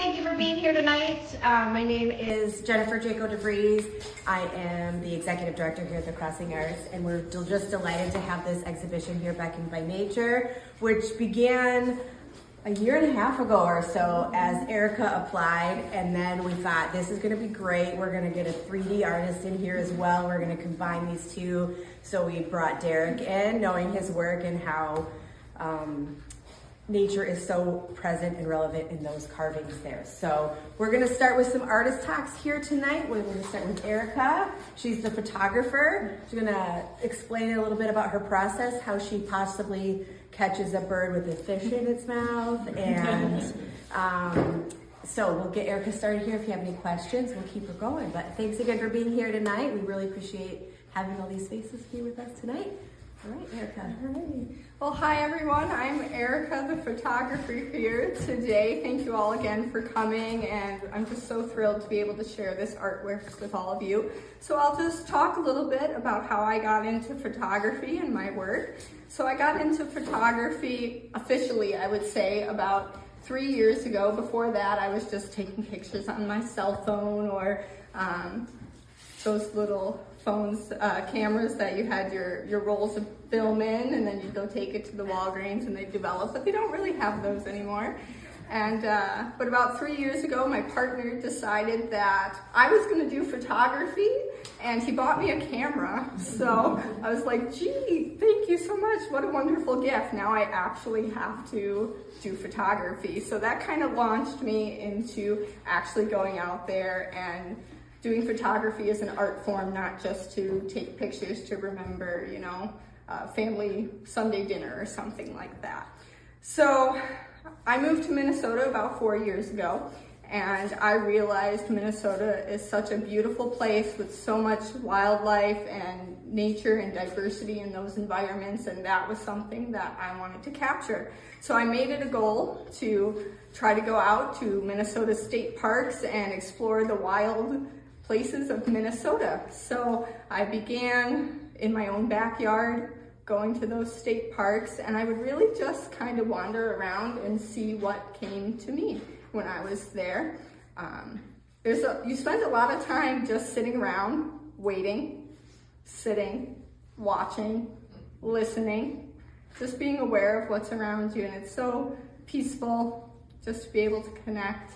thank you for being here tonight. My name is Jennifer Jaco DeVries. I am the Executive Director here at the Crossing Arts, and we're just delighted to have this exhibition here, Beckoned by Nature, which began a year and a half ago or so as Erika applied, and then we thought this is going to be great. We're going to get a 3D artist in here as well. We're going to combine these two. So we brought Derek in, knowing his work and how nature is so present and relevant in those carvings there. So we're going to start with some artist talks here tonight. We're going to start with Erika. She's the photographer. She's going to explain a little bit about her process, how she possibly catches a bird with a fish in its mouth. And so we'll get Erika started here. If you have any questions, we'll keep her going. But thanks again for being here tonight. We really appreciate having all these faces here with us tonight. All right, Erika. All right. Well, hi everyone. I'm Erika, the photographer here today. Thank you all again for coming, and I'm just so thrilled to be able to share this artwork with all of you. So I'll just talk a little bit about how I got into photography and my work. So I got into photography officially, I would say, about 3 years ago. Before that, I was just taking pictures on my cell phone or those little phones, cameras that you had your rolls of film in, and then you'd go take it to the Walgreens and they'd develop, but they don't really have those anymore. And but about 3 years ago, my partner decided that I was going to do photography, and he bought me a camera. So I was like, gee, thank you so much. What a wonderful gift. Now I actually have to do photography. So that kind of launched me into actually going out there and doing photography as an art form, not just to take pictures to remember, you know, family Sunday dinner or something like that. So I moved to Minnesota about 4 years ago, and I realized Minnesota is such a beautiful place with so much wildlife and nature and diversity in those environments, and that was something that I wanted to capture. So I made it a goal to try to go out to Minnesota state parks and explore the wild places of Minnesota. So I began in my own backyard, going to those state parks, and I would really just kind of wander around and see what came to me when I was there. You spend a lot of time just sitting around, waiting, sitting, watching, listening, just being aware of what's around you, and it's so peaceful just to be able to connect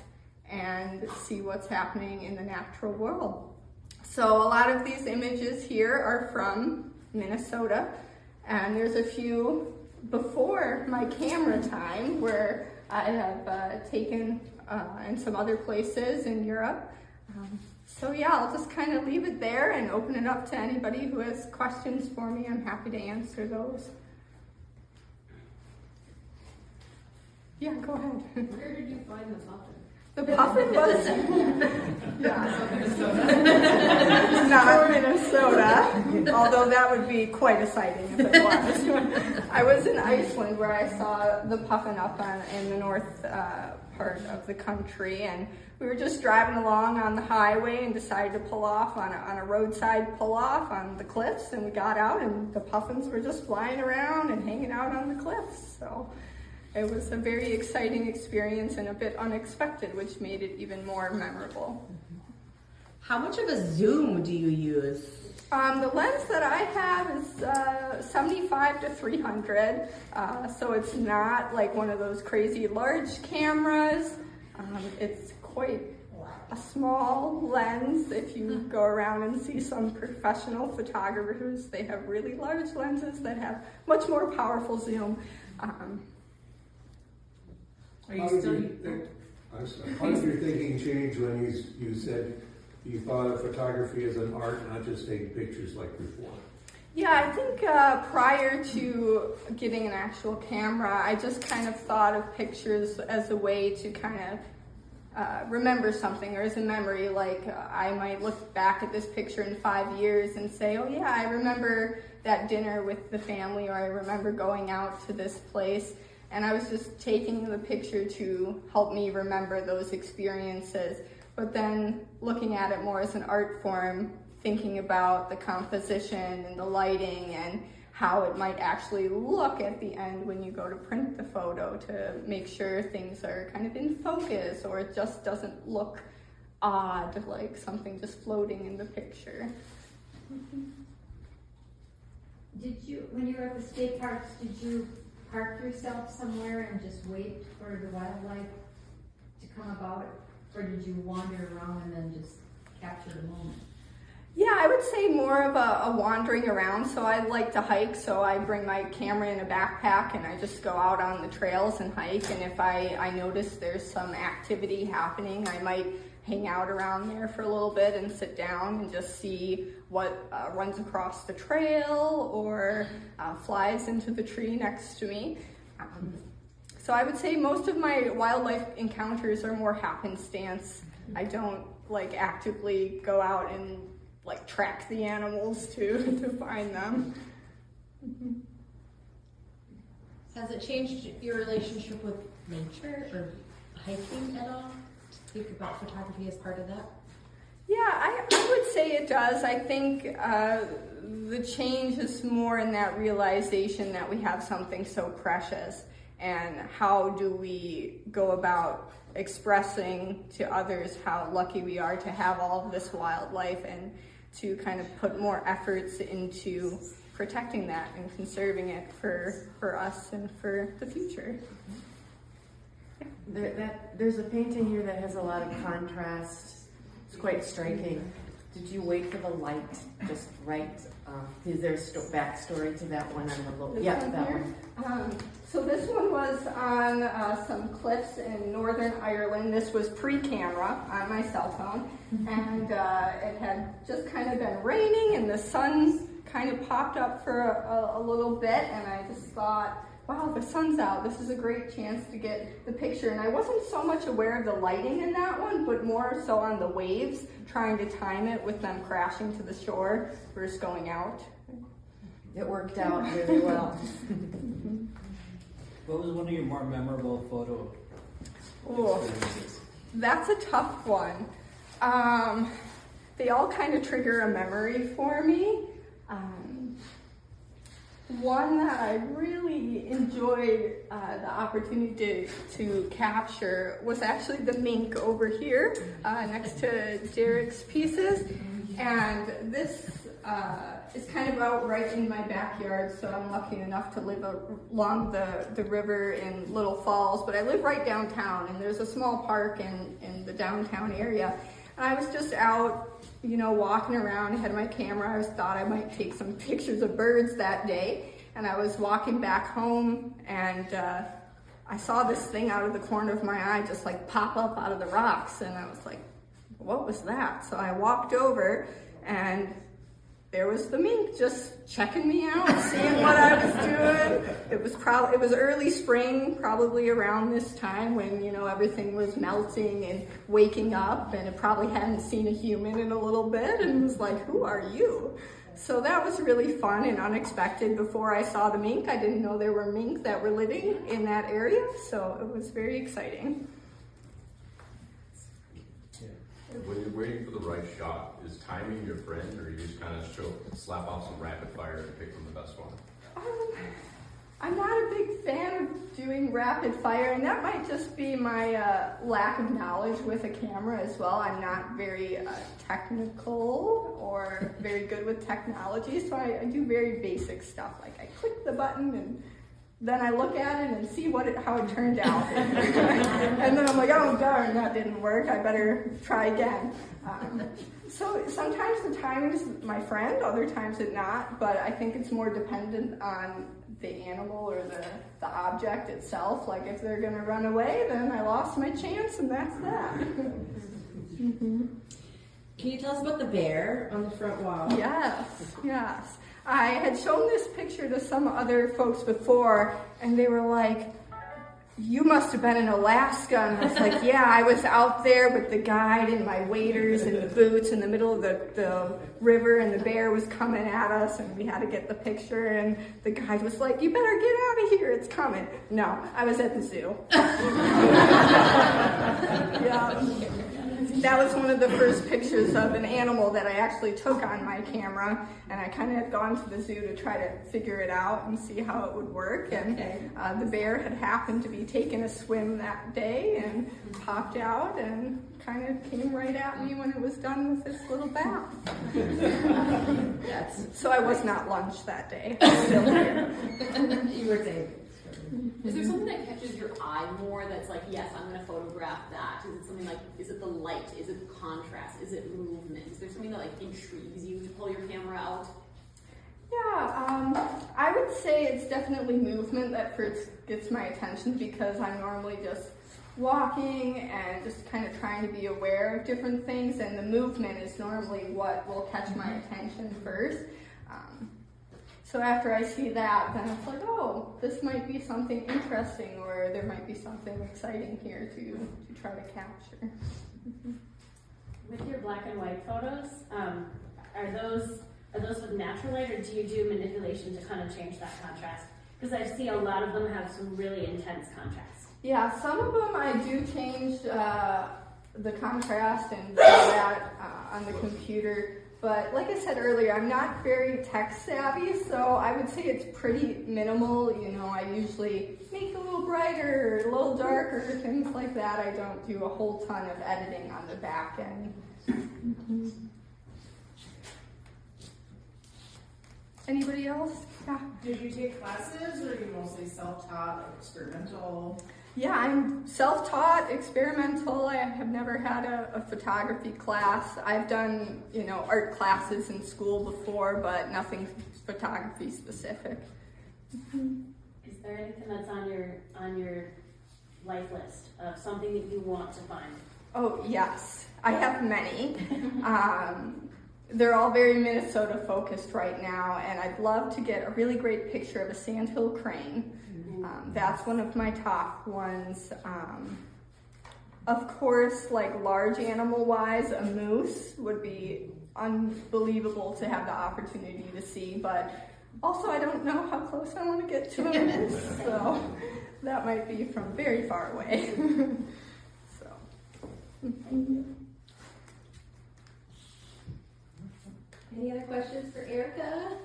and see what's happening in the natural world. So a lot of these images here are from Minnesota, and there's a few before my camera time where I have taken in some other places in Europe. So yeah, I'll just kind of leave it there and open it up to anybody who has questions for me. I'm happy to answer those. Yeah, go ahead. Where did you find the puffin? The puffin was not Minnesota, although that would be quite a sighting if it was. I was in Iceland where I saw the puffin up in the north part of the country, and we were just driving along on the highway and decided to pull off on a roadside pull-off on the cliffs, and we got out and the puffins were just flying around and hanging out on the cliffs. So it was a very exciting experience and a bit unexpected, which made it even more memorable. How much of a zoom do you use? The lens that I have is 75 to 300, so it's not like one of those crazy large cameras. It's quite a small lens. If you go around and see some professional photographers, they have really large lenses that have much more powerful zoom. Are you still? How did your thinking change when you said you thought of photography as an art, not just taking pictures like before? Yeah, I think prior to getting an actual camera, I just kind of thought of pictures as a way to kind of remember something, or as a memory. Like I might look back at this picture in 5 years and say, oh yeah, I remember that dinner with the family, or I remember going out to this place. And I was just taking the picture to help me remember those experiences. But then looking at it more as an art form, thinking about the composition and the lighting and how it might actually look at the end when you go to print the photo, to make sure things are kind of in focus or it just doesn't look odd, like something just floating in the picture. Did you, when you were at the state parks, did you park yourself somewhere and just wait for the wildlife to come about? Or did you wander around and then just capture the moment? Yeah, I would say more of a wandering around. So I like to hike, so I bring my camera in a backpack and I just go out on the trails and hike. And if I notice there's some activity happening, I might hang out around there for a little bit and sit down and just see what runs across the trail or flies into the tree next to me. So I would say most of my wildlife encounters are more happenstance. I don't like actively go out and like track the animals to find them. Has it changed your relationship with nature or hiking at all? Think about photography as part of that? Yeah, I would say it does. I think the change is more in that realization that we have something so precious, and how do we go about expressing to others how lucky we are to have all of this wildlife, and to kind of put more efforts into protecting that and conserving it for us and for the future. There's a painting here that has a lot of contrast. It's quite striking. Did you wait for the light just right? Is there a backstory to that one on the low? Yeah, that one. So this one was on some cliffs in Northern Ireland. This was pre-camera on my cell phone, and it had just kind of been raining, and the sun kind of popped up for a little bit, and I just thought, wow, the sun's out. This is a great chance to get the picture. And I wasn't so much aware of the lighting in that one, but more so on the waves, trying to time it with them crashing to the shore versus going out. It worked out really well. What was one of your more memorable photo experiences? That's a tough one. They all kind of trigger a memory for me. One that I really enjoyed the opportunity to capture was actually the mink over here next to Derek's pieces. And this is kind of out right in my backyard, so I'm lucky enough to live along the river in Little Falls, but I live right downtown, and there's a small park in the downtown area. And I was just out, you know, walking around. I had my camera. I thought I might take some pictures of birds that day. And I was walking back home, and I saw this thing out of the corner of my eye just like pop up out of the rocks. And I was like, what was that? So I walked over, and there was the mink just checking me out, seeing what I was doing. It was early spring, probably around this time when, you know, everything was melting and waking up, and it probably hadn't seen a human in a little bit, and was like, who are you? So that was really fun and unexpected. Before I saw the mink, I didn't know there were mink that were living in that area, so it was very exciting. When you're waiting for the right shot, is timing your friend, or you just kind of slap off some rapid fire and pick from the best one? I'm not a big fan of doing rapid fire, and that might just be my lack of knowledge with a camera as well. I'm not very technical or very good with technology, so I do very basic stuff. Like I click the button and then I look at it and see how it turned out. And then I'm like, oh darn, that didn't work. I better try again. So sometimes the timing is my friend, other times it not, but I think it's more dependent on the animal or the object itself. Like if they're gonna run away, then I lost my chance, and that's that. Can you tell us about the bear on the front wall? Yes. I had shown this picture to some other folks before, and they were like, you must have been in Alaska. And I was like, yeah, I was out there with the guide and my waders and the boots in the middle of the river, and the bear was coming at us, and we had to get the picture, and the guide was like, you better get out of here, it's coming. No, I was at the zoo. Yeah. that was one of the first pictures of an animal that I actually took on my camera, and I kind of had gone to the zoo to try to figure it out and see how it would work. And the bear had happened to be taking a swim that day and popped out and kind of came right at me when it was done with its little bath. So I was not lunch that day. I was still here. You were saying. Is there something that catches your eye more that's like, yes, I'm going to photograph that? Is it something like, is it the light? Is it the contrast? Is it movement? Is there something that like intrigues you to pull your camera out? Yeah, I would say it's definitely movement that first gets my attention, because I'm normally just walking and just kind of trying to be aware of different things, and the movement is normally what will catch my attention first. So after I see that, then it's like, oh, this might be something interesting, or there might be something exciting here to try to capture. With your black and white photos, are those with natural light, or do you do manipulation to kind of change that contrast? Because I see a lot of them have some really intense contrast. Yeah, some of them I do change the contrast and do that on the computer. But like I said earlier, I'm not very tech savvy, so I would say it's pretty minimal. You know, I usually make it a little brighter, or a little darker, things like that. I don't do a whole ton of editing on the back end. Anybody else? Yeah. Did you take classes, or are you mostly self-taught, like experimental? Yeah, I'm self-taught, experimental. I have never had a photography class. I've done, art classes in school before, but nothing photography specific. Is there anything that's on your life list of something that you want to find? Oh, yes. I have many. They're all very Minnesota focused right now, and I'd love to get a really great picture of a sandhill crane. That's one of my top ones. Of course, like large animal wise, a moose would be unbelievable to have the opportunity to see, but also I don't know how close I want to get to a moose, so that might be from very far away. So. Any other questions for Erika?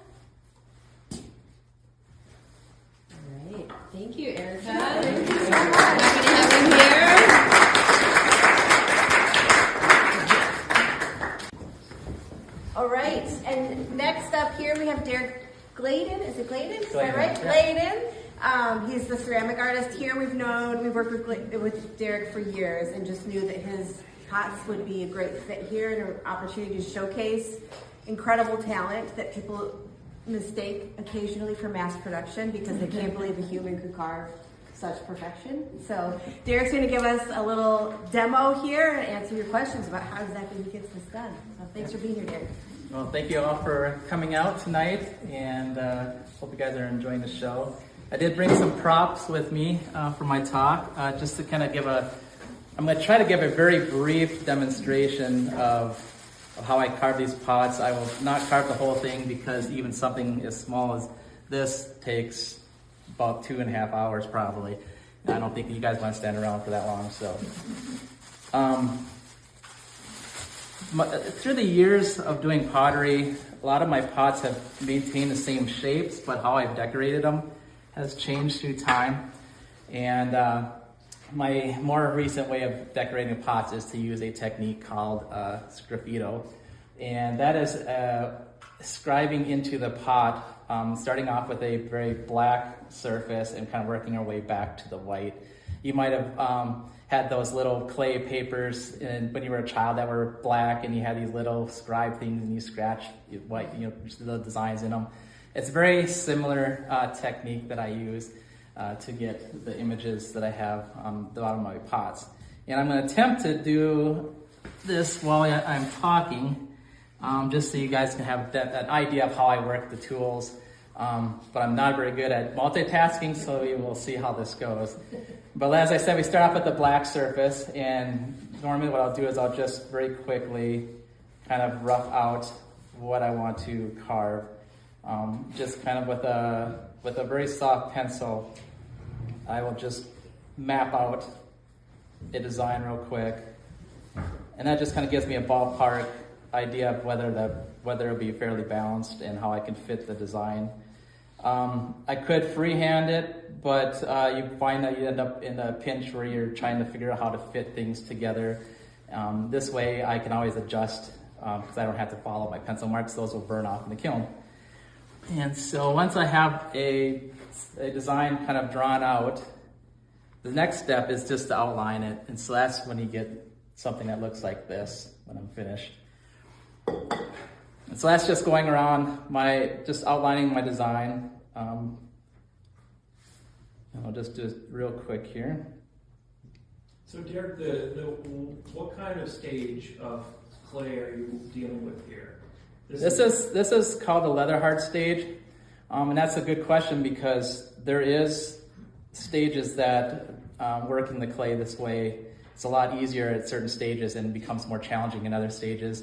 All right, thank you, Erika. Thank you so Happy much. to have you here. All right, and next up here we have Gladen. Is it Gladen? Is that Gladen, right? yeah. Gladen. He's the ceramic artist here. We've worked with Derek for years, and just knew that his pots would be a great fit here and an opportunity to showcase incredible talent that people mistake occasionally for mass production, because they can't believe a human could carve such perfection. So Derek's going to give us a little demo here and answer your questions about how exactly he gets this done. So thanks for being here, Derek. Well, thank you all for coming out tonight, and hope you guys are enjoying the show. I did bring some props with me for my talk, just to kind of I'm going to try to give a very brief demonstration of how I carve these pots. I will not carve the whole thing, because even something as small as this takes about 2.5 hours probably. I don't think you guys want to stand around for that long. So, through the years of doing pottery, a lot of my pots have maintained the same shapes, but how I've decorated them has changed through time. And my more recent way of decorating pots is to use a technique called sgraffito. And that is scribing into the pot, starting off with a very black surface and kind of working our way back to the white. You might have had those little clay papers when you were a child that were black, and you had these little scribe things and you scratch white, the designs in them. It's a very similar technique that I use to get the images that I have on the bottom of my pots. And I'm going to attempt to do this while I'm talking, just so you guys can have that idea of how I work the tools. But I'm not very good at multitasking, so we will see how this goes. But as I said, we start off with the black surface, and normally what I'll do is I'll just very quickly kind of rough out what I want to carve. Just kind of with a very soft pencil, I will just map out a design real quick, And that just kind of gives me a ballpark idea of whether it'll be fairly balanced and how I can fit the design. I could freehand it, but you find that you end up in a pinch where you're trying to figure out how to fit things together. This way I can always adjust because I don't have to follow my pencil marks. Those will burn off in the kiln. And so once I have a design kind of drawn out, the next step is just to outline it. And so that's when you get something that looks like this when I'm finished. And so that's just going around just outlining my design. And I'll just do it real quick here. So Derek, what kind of stage of clay are you dealing with here? This is called the leather hard stage. And that's a good question because there is stages that work in the clay this way. It's a lot easier at certain stages and becomes more challenging in other stages.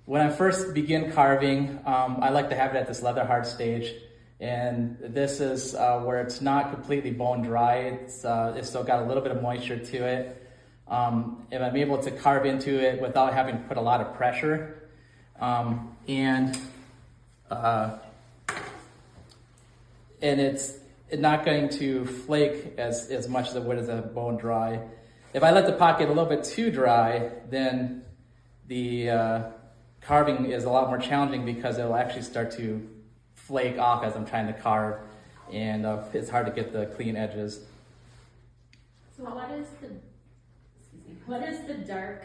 When I first begin carving, I like to have it at this leather hard stage. And this is where it's not completely bone dry. It's still got a little bit of moisture to it. And I'm able to carve into it without having to put a lot of pressure. And it's not going to flake as much as it would as a bone dry. If I let the pot get a little bit too dry, then the carving is a lot more challenging because it'll actually start to flake off as I'm trying to carve, and it's hard to get the clean edges. So what is the dark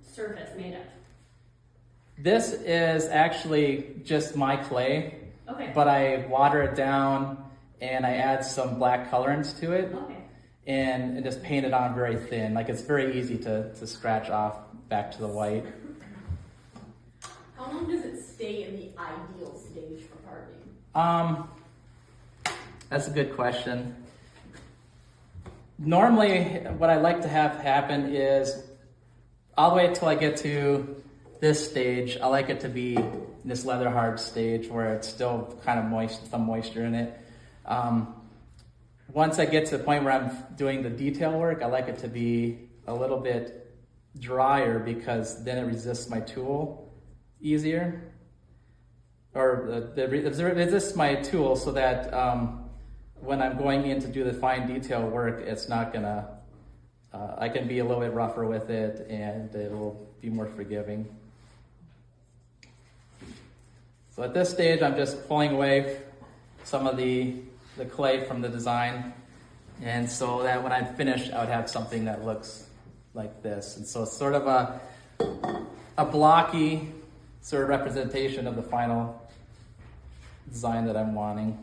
surface made of? This is actually just my clay, Okay. but I water it down and I add some black colorants to it. Okay. And just paint it on very thin. Like it's very easy to scratch off back to the white. How long does it stay in the ideal stage for carving? That's a good question. Normally, what I like to have happen is all the way until I get to this stage, I like it to be in this leather hard stage where it's still kind of moist, some moisture in it. Once I get to the point where I'm doing the detail work, I like it to be a little bit drier because then it resists my tool easier. Or it resists my tool so that when I'm going in to do the fine detail work, it's not gonna, I can be a little bit rougher with it and it will be more forgiving. So at this stage, I'm just pulling away some of the clay from the design, and so that when I'm finished, I would have something that looks like this. And so it's sort of a blocky sort of representation of the final design that I'm wanting.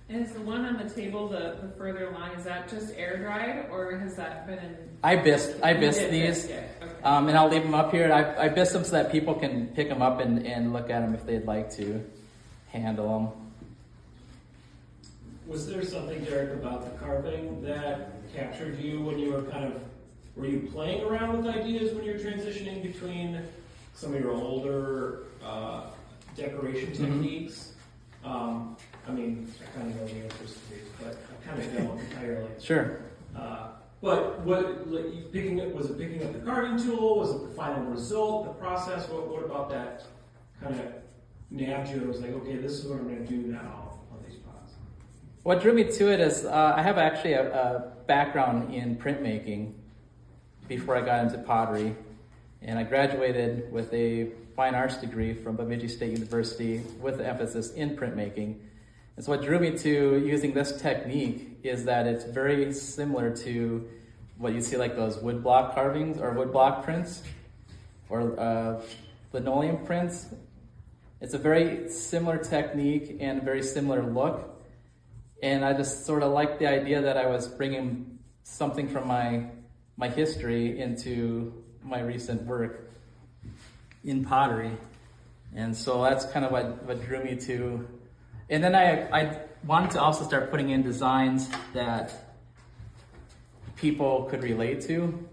And is the one on the table, the further along, is that just air dried or has that been in? I bisque these, Okay. and I'll leave them up here. I bisque them so that people can pick them up and look at them if they'd like to handle them. Was there something, Derek, about the carving that captured you when you were you playing around with ideas when you're transitioning between some of your older decoration techniques? I mean, I kind of know the answers to these, but I kind of don't entirely. Sure. But what, was it picking up the carving tool? Was it the final result, the process? What about that kind of nabbed you and was like, okay, this is what I'm going to do now on these pots? What drew me to it is I have actually a background in printmaking before I got into pottery, and I graduated with a fine arts degree from Bemidji State University with an emphasis in printmaking. And so what drew me to using this technique is that it's very similar to what you see like those woodblock carvings or woodblock prints or linoleum prints. It's a very similar technique and a very similar look. And I just sort of liked the idea that I was bringing something from my history into my recent work in pottery. And so that's kind of what drew me to. And then I wanted to also start putting in designs that people could relate to.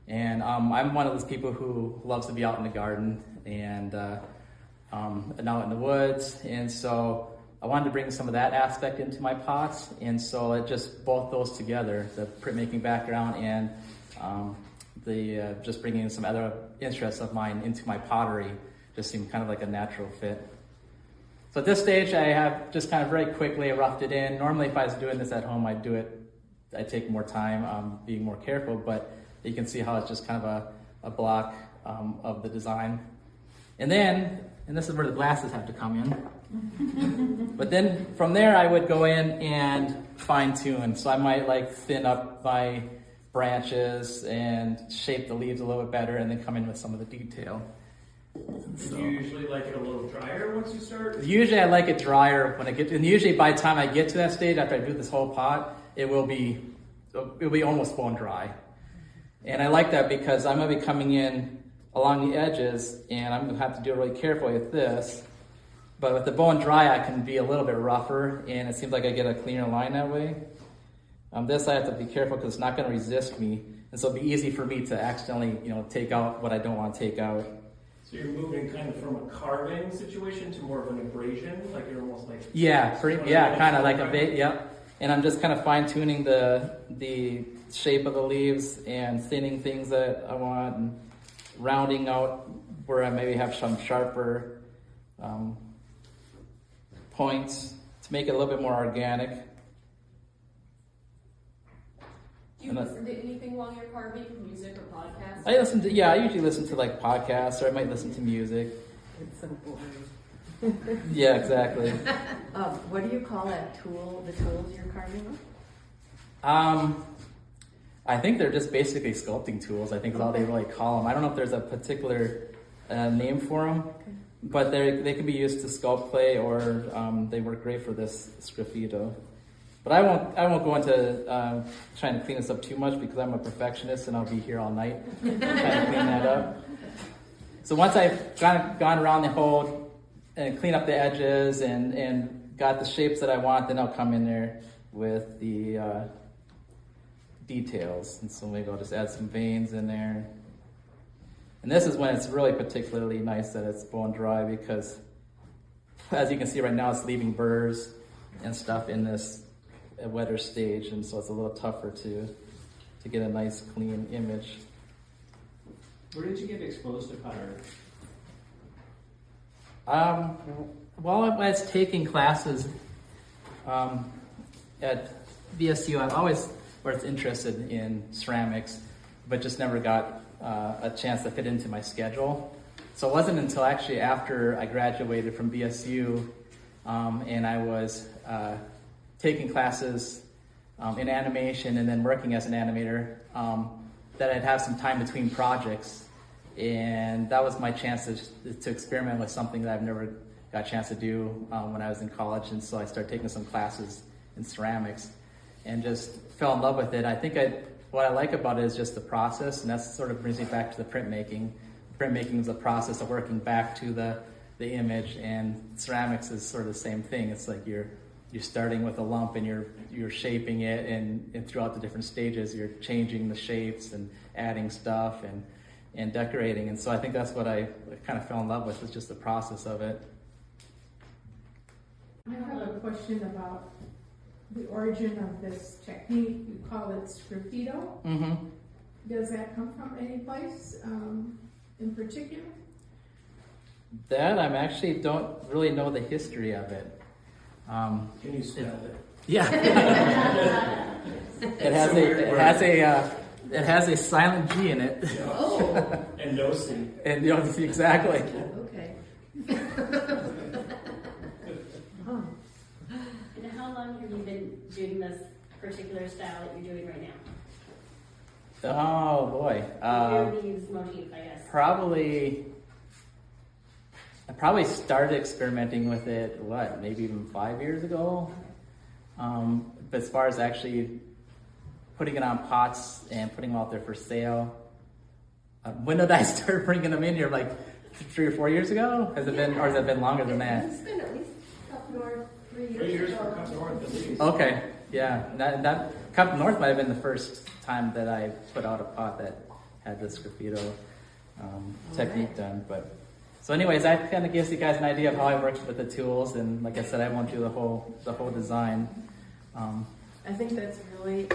And I'm one of those people who loves to be out in the garden and out in the woods. And so I wanted to bring some of that aspect into my pots, and so it just both those together, the printmaking background and the just bringing some other interests of mine into my pottery just seemed kind of like a natural fit. So at this stage, I have just kind of very quickly roughed it in. Normally, if I was doing this at home, I'd take more time, being more careful, but you can see how it's just kind of a block of the design. And this is where the glasses have to come in. But then from there, I would go in and fine tune. So I might like thin up my branches and shape the leaves a little bit better, and then come in with some of the detail. Do you usually like it a little drier once you start? Usually I like it drier and usually by the time I get to that stage, after I do this whole pot, it'll be almost bone dry. And I like that because I'm gonna be coming in along the edges, and I'm gonna have to do it really carefully with this. But with the bone dry, I can be a little bit rougher, and it seems like I get a cleaner line that way. This I have to be careful because it's not gonna resist me, and so it'll be easy for me to accidentally, take out what I don't want to take out. So you're moving kind of from a carving situation to more of an abrasion, like you're almost like kind of like a bit, yep. And I'm just kind of fine tuning the shape of the leaves and thinning things that I want, and rounding out where I maybe have some sharper points to make it a little bit more organic. Do you listen to anything while you're carving, music or podcasts? I usually listen to like podcasts, or I might listen to music. It's so boring. Yeah, exactly. What do you call that tool, the tools you're carving with? I think they're just basically sculpting tools. I think is all they really call them. I don't know if there's a particular name for them, but they can be used to sculpt clay, or they work great for this sgraffito. But I won't go into trying to clean this up too much because I'm a perfectionist and I'll be here all night trying to clean that up. So once I've gone around the whole and clean up the edges and got the shapes that I want, then I'll come in there with the details. And so maybe I'll just add some veins in there. And this is when it's really particularly nice that it's bone dry, because as you can see right now, it's leaving burrs and stuff in this wetter stage, and so it's a little tougher to get a nice clean image. Where did you get exposed to pottery? While I was taking classes at BSU, I've always was interested in ceramics, but just never got a chance to fit into my schedule. So it wasn't until actually after I graduated from BSU and I was taking classes in animation and then working as an animator, that I'd have some time between projects. And that was my chance to experiment with something that I've never got a chance to do when I was in college. And so I started taking some classes in ceramics and just fell in love with it. I think what I like about it is just the process, and that sort of brings me back to the printmaking. Printmaking is a process of working back to the image, and ceramics is sort of the same thing. It's like you're starting with a lump and you're shaping it, and throughout the different stages you're changing the shapes and adding stuff and decorating. And so I think that's what I kind of fell in love with, is just the process of it. I have a question about the origin of this technique. You call it sgraffito. Mm-hmm. Does that come from any place in particular? That I actually don't really know the history of it. Can you spell it? Yeah. It has a silent G in it. Oh. And no C. And exactly. Okay. And how long have you been doing this particular style that you're doing right now? Oh boy. These motif, I guess. I probably started experimenting with it, maybe even 5 years ago. But as far as actually putting it on pots and putting them out there for sale, when did I start bringing them in here? Like 3 or 4 years ago? Has it been longer than that? It's been at least up north 3 years. 3 years for Cup North at least. Okay, yeah. That Cup North might have been the first time that I put out a pot that had this sgraffito technique done. But So anyways, that kind of gives you guys an idea of how I work with the tools, and like I said, I won't do the whole design. I think that's really,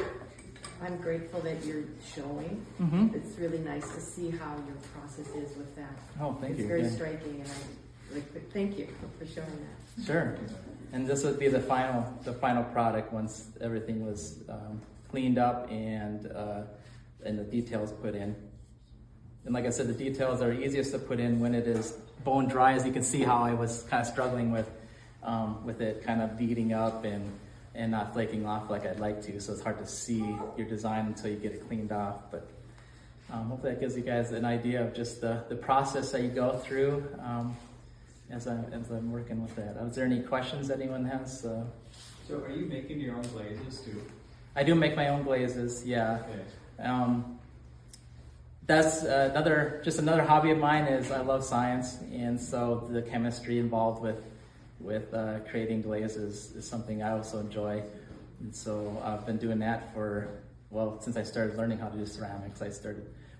I'm grateful that you're showing. Mm-hmm. It's really nice to see how your process is with that. Oh, thank it's you. very Yeah. striking, and I like. Thank you for showing that. Sure. And this would be the final product once everything was cleaned up and the details put in. And like I said, the details are easiest to put in when it is bone dry. As you can see how I was kind of struggling with it kind of beading up and not flaking off like I'd like to. So it's hard to see your design until you get it cleaned off. But hopefully that gives you guys an idea of just the process that you go through as I'm working with that. Is there any questions anyone has? So are you making your own glazes too? I do make my own glazes, yeah. Okay. That's another hobby of mine is I love science, and so the chemistry involved with creating glazes is something I also enjoy. And so I've been doing that since I started learning how to do ceramics.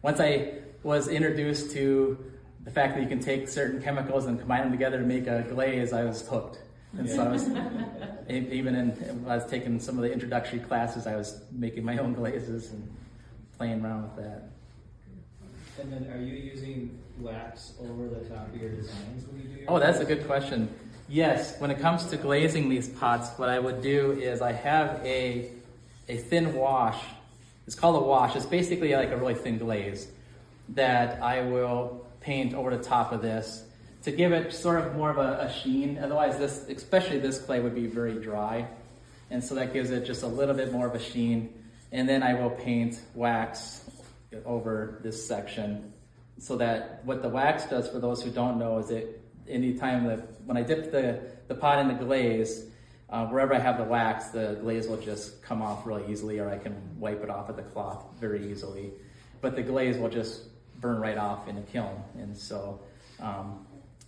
Once I was introduced to the fact that you can take certain chemicals and combine them together to make a glaze, I was hooked. And so I was, when I was taking some of the introductory classes, I was making my own glazes and playing around with that. And then are you using wax over the top of your designs when you do your Oh, that's a good question. Yes, when it comes to glazing these pots, what I would do is I have a thin wash. It's called a wash. It's basically like a really thin glaze that I will paint over the top of this to give it sort of more of a sheen. Otherwise, especially this clay would be very dry. And so that gives it just a little bit more of a sheen. And then I will paint wax over this section so that what the wax does, for those who don't know, is when I dip the pot in the glaze, wherever I have the wax, the glaze will just come off really easily, or I can wipe it off with the cloth very easily. But the glaze will just burn right off in a kiln, and so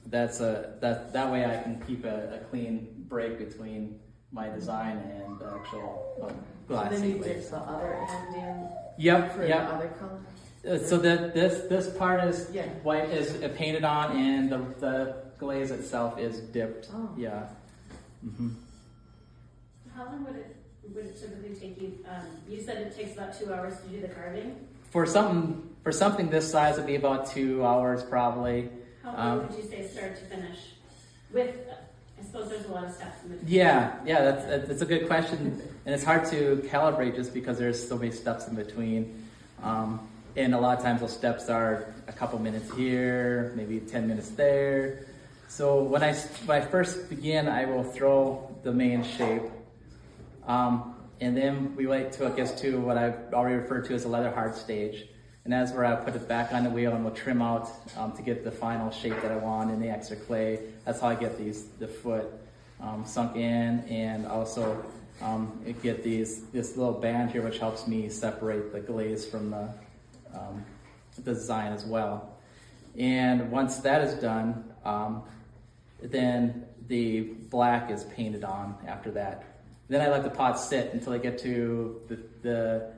that way I can keep a clean break between my design and the actual glass. So then you glaze. dip the other end in. Yep. For the other color. So this part is Yeah. white is painted on, and the glaze itself is dipped. Oh. Yeah. Mm-hmm. How long would it typically take you? You said it takes about 2 hours to do the carving. For something this size, it'd be about 2 hours probably. How long would you say start to finish? With, I suppose there's a lot of steps in between. Yeah, that's a good question, and it's hard to calibrate just because there's so many steps in between. And a lot of times those steps are a couple minutes here, maybe 10 minutes there. So when I first begin, I will throw the main shape, and then we wait till it gets to what I've already referred to as a leather hard stage. And that's where I put it back on the wheel and we'll trim out to get the final shape that I want in the extra clay. That's how I get the foot sunk in, and also get this little band here, which helps me separate the glaze from the design as well. And once that is done, then the black is painted on after that. Then I let the pot sit until I get to the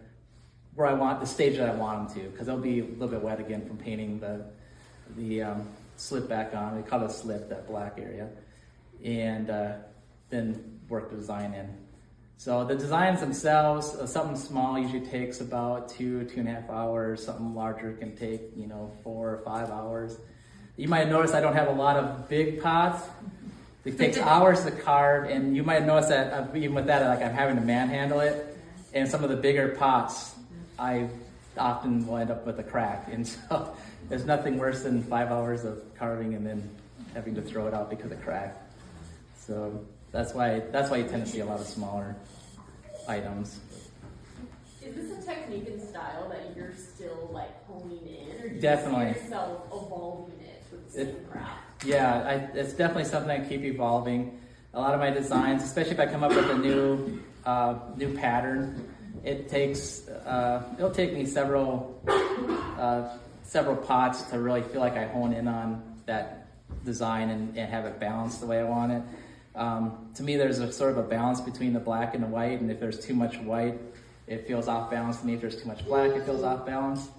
stage that I want them to, because they'll be a little bit wet again from painting the slip back on. We call it slip, that black area, and then work the design in. So the designs themselves, something small usually takes about 2.5 hours. Something larger can take 4 or 5 hours. You might notice I don't have a lot of big pots. It takes hours to carve, and you might notice that even with that, I'm having to manhandle it. And some of the bigger pots, I often will end up with a crack. And so there's nothing worse than 5 hours of carving and then having to throw it out because of crack. So that's why you tend to see a lot of smaller items. Is this a technique and style that you're still honing in, or do you Definitely. see yourself evolving it with the same craft? Yeah, it's definitely something I keep evolving. A lot of my designs, especially if I come up with a new pattern, it'll take me several pots to really feel like I hone in on that design and have it balanced the way I want it. To me, there's a sort of a balance between the black and the white, and if there's too much white, it feels off balance to me. If there's too much black, it feels off balance.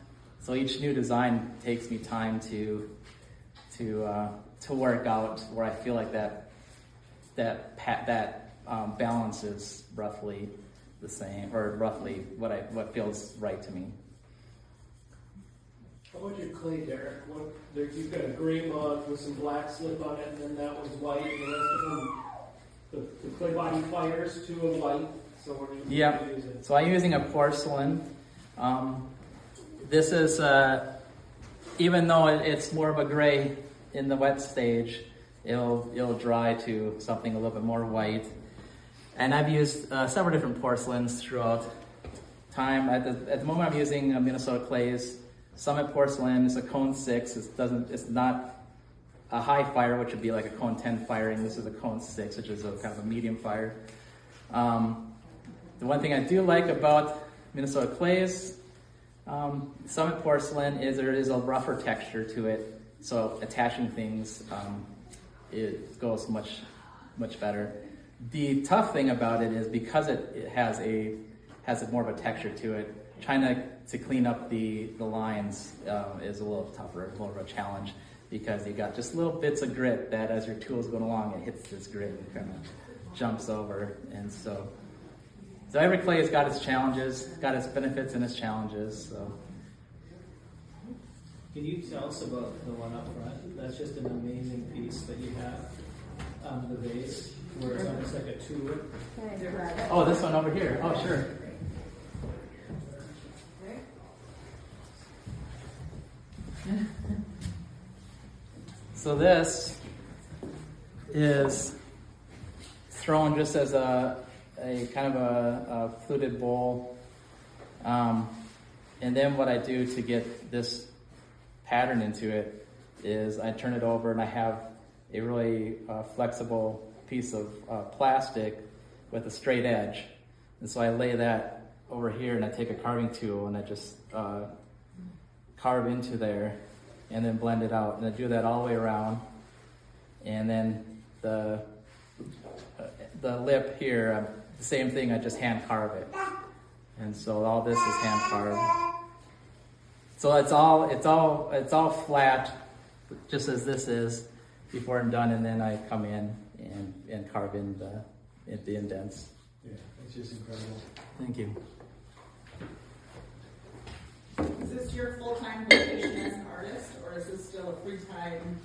So each new design takes me time to to work out where I feel like that balance is roughly the same, or roughly what feels right to me. How about your clay, Derek? You've got a gray mug with some black slip on it, and then that was white, and the rest of them, the clay body fires to a white. So what are you using? So I'm using a porcelain. This is, even though it's more of a gray in the wet stage, it'll dry to something a little bit more white. And I've used several different porcelains throughout time. At the moment, I'm using Minnesota clays. Summit porcelain is a cone 6. It's not a high fire, which would be like a cone 10 firing. This is a cone 6, which is a kind of a medium fire. The one thing I do like about Minnesota clays, Summit porcelain, is there is a rougher texture to it. So attaching things, it goes much better. The tough thing about it is because it has more of a texture to it, trying to clean up the lines is a little tougher, a little of a challenge, because you got just little bits of grit that as your tool's going along, it hits this grit and kind of jumps over. And so every clay has got its challenges, got its benefits and its challenges. So. Can you tell us about the one up front? That's just an amazing piece that you have on the vase, where it's almost like a tulip. Oh, this one over here. Oh, sure. So this is thrown just as a kind of a fluted bowl. And then what I do to get this pattern into it is I turn it over and I have a really flexible piece of plastic with a straight edge. And so I lay that over here and I take a carving tool and I just carve into there and then blend it out. And I do that all the way around. And then the lip here, the same thing, I just hand carve it. And so all this is hand carved. So it's all flat, just as this is, before I'm done, and then I come in and carve in the indents. Yeah, it's just incredible. Thank you. Is this your full-time vocation as an artist, or is this still a free time?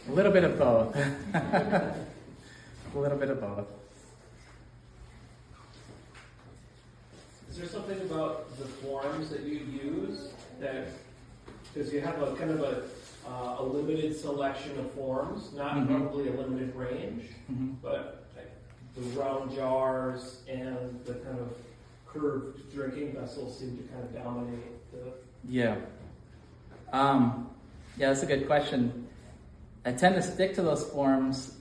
A little bit of both. A little bit of both. Is there something about the forms that you use that, because you have a kind of a limited selection of forms, not probably a limited range, but like the round jars and the kind of curved drinking vessels seem to kind of dominate the... Yeah, that's a good question. I tend to stick to those forms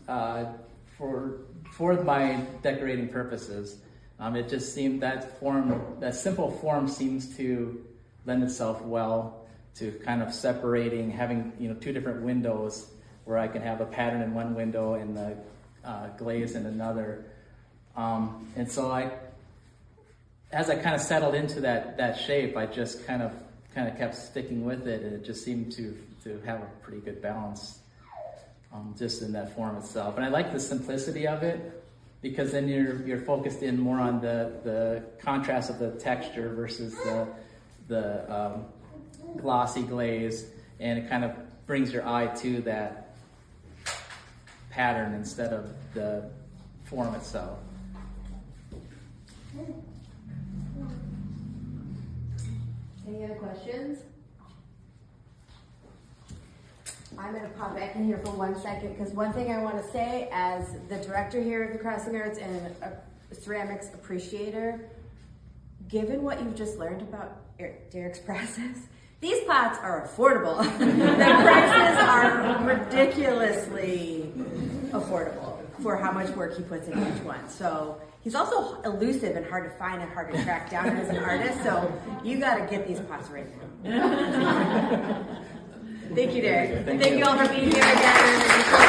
for my decorating purposes. It just seemed that simple form seems to lend itself well to kind of separating, having two different windows where I can have a pattern in one window and the glaze in another. And so as I kind of settled into that shape, I just kind of kept sticking with it, and it just seemed to have a pretty good balance just in that form itself. And I like the simplicity of it, because then you're focused in more on the contrast of the texture versus the glossy glaze, and it kind of brings your eye to that pattern instead of the form itself. Any other questions? I'm going to pop back in here for 1 second, because one thing I want to say as the director here of the Crossing Arts and a ceramics appreciator, given what you've just learned about Derek's process, these pots are affordable. The prices are ridiculously affordable for how much work he puts into each one. So he's also elusive and hard to find and hard to track down as an artist, so you got to get these pots right now. Thank you, Derek. Thank you all for being here again.